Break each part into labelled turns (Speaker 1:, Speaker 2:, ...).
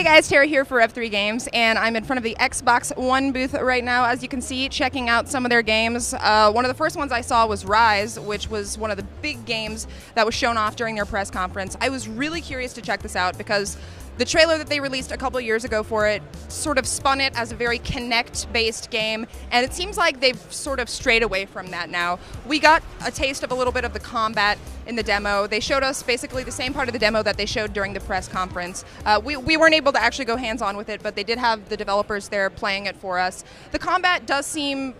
Speaker 1: Hey guys, Tara here for F3 Games, and I'm in front of the Xbox One booth right now, as you can see, checking out some of their games. One of the first ones I saw was RYSE, which was one of the big games that was shown off during their press conference. I was really curious to check this out because the trailer that they released a couple of years ago for it sort of spun it as a very Kinect-based game, and it seems like they've sort of strayed away from that now. We got a taste of a little bit of the combat in the demo. They showed us basically the same part of the demo that they showed during the press conference. We weren't able to actually go hands-on with it, but they did have the developers there playing it for us. The combat does seem,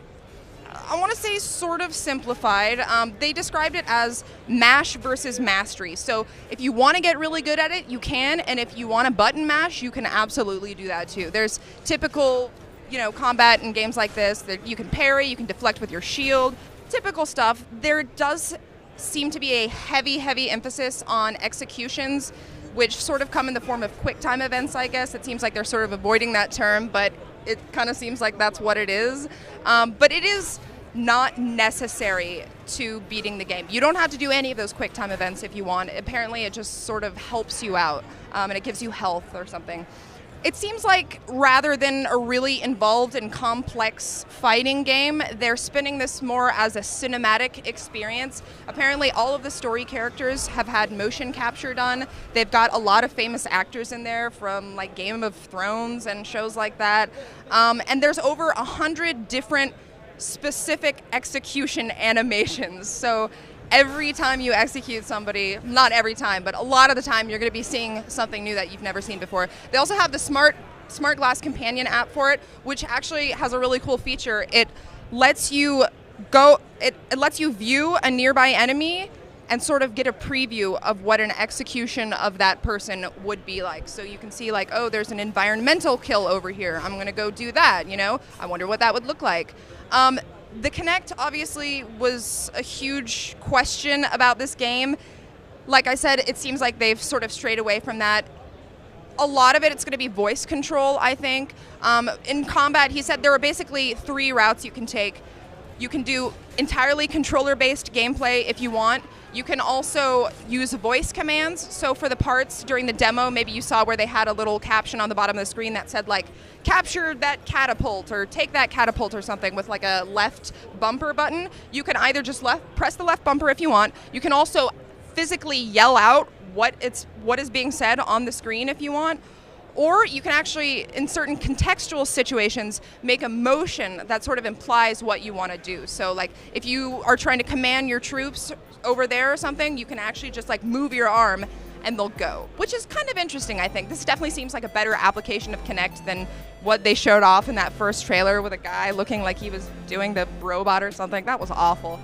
Speaker 1: I want to say, sort of simplified. They described it as mash versus mastery. So if you want to get really good at it, you can, and if you want to button mash, you can absolutely do that too. There's typical, combat in games like this that you can parry, you can deflect with your shield, typical stuff. There does seem to be a heavy emphasis on executions, which sort of come in the form of quick time events, I guess. It seems like they're sort of avoiding that term, but it kind of seems like that's what it is. But it is not necessary to beating the game. You don't have to do any of those quick time events if you want. Apparently it just sort of helps you out, and it gives you health or something. It seems like rather than a really involved and complex fighting game, they're spinning this more as a cinematic experience. Apparently all of the story characters have had motion capture done. They've got a lot of famous actors in there from like Game of Thrones and shows like that. And there's over 100 different specific execution animations. So every time you execute somebody, not every time, but a lot of the time, you're going to be seeing something new that you've never seen before. They also have the SmartGlass companion app for it, which actually has a really cool feature. It lets you view a nearby enemy and sort of get a preview of what an execution of that person would be like. So you can see like, oh, there's an environmental kill over here. I'm going to go do that, I wonder what that would look like. The Kinect obviously was a huge question about this game. Like I said, it seems like they've sort of strayed away from that. A lot of it's going to be voice control, I think. In combat, he said there are basically 3 routes you can take. You can do entirely controller-based gameplay if you want. You can also use voice commands. So for the parts during the demo, maybe you saw where they had a little caption on the bottom of the screen that said like, capture that catapult or take that catapult or something with like a left bumper button. You can either just press the left bumper if you want. You can also physically yell out what is being said on the screen if you want. Or you can actually, in certain contextual situations, make a motion that sort of implies what you want to do. So like if you are trying to command your troops over there or something, you can actually just like move your arm and they'll go, which is kind of interesting, I think. This definitely seems like a better application of Kinect than what they showed off in that first trailer with a guy looking like he was doing the robot or something. That was awful.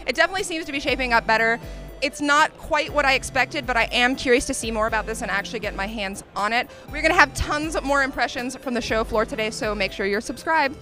Speaker 1: It definitely seems to be shaping up better. It's not quite what I expected, but I am curious to see more about this and actually get my hands on it. We're going to have tons more impressions from the show floor today, so make sure you're subscribed.